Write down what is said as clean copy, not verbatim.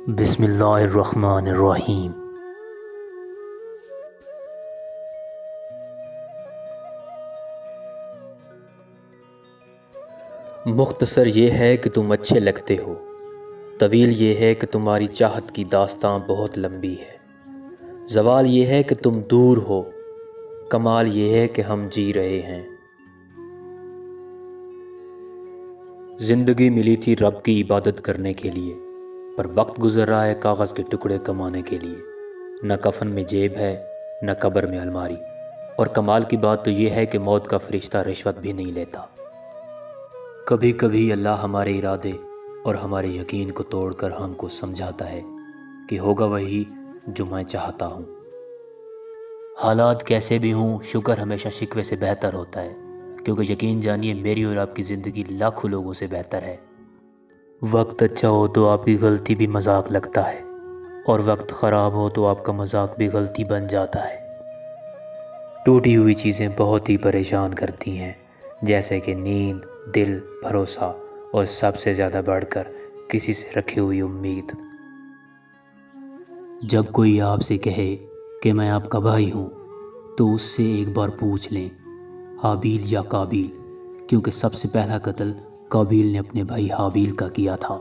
بسم اللہ الرحمن الرحیم۔ مختصر یہ ہے کہ تم اچھے لگتے ہو، طویل یہ ہے کہ تمہاری چاہت کی داستاں بہت لمبی ہے، زوال یہ ہے کہ تم دور ہو، کمال یہ ہے کہ ہم جی رہے ہیں۔ زندگی ملی تھی رب کی عبادت کرنے کے لیے، پر وقت گزر رہا ہے کاغذ کے ٹکڑے کمانے کے لیے۔ نہ کفن میں جیب ہے، نہ قبر میں الماری، اور کمال کی بات تو یہ ہے کہ موت کا فرشتہ رشوت بھی نہیں لیتا۔ کبھی کبھی اللہ ہمارے ارادے اور ہمارے یقین کو توڑ کر ہم کو سمجھاتا ہے کہ ہوگا وہی جو میں چاہتا ہوں۔ حالات کیسے بھی ہوں، شکر ہمیشہ شکوے سے بہتر ہوتا ہے، کیونکہ یقین جانیے میری اور آپ کی زندگی لاکھوں لوگوں سے بہتر ہے۔ وقت اچھا ہو تو آپ کی غلطی بھی مذاق لگتا ہے، اور وقت خراب ہو تو آپ کا مذاق بھی غلطی بن جاتا ہے۔ ٹوٹی ہوئی چیزیں بہت ہی پریشان کرتی ہیں، جیسے کہ نیند، دل، بھروسہ، اور سب سے زیادہ بڑھ کر کسی سے رکھی ہوئی امید۔ جب کوئی آپ سے کہے کہ میں آپ کا بھائی ہوں، تو اس سے ایک بار پوچھ لیں حابیل یا قابیل، کیونکہ سب سے پہلا قتل قابیل نے اپنے بھائی حابیل کا کیا تھا۔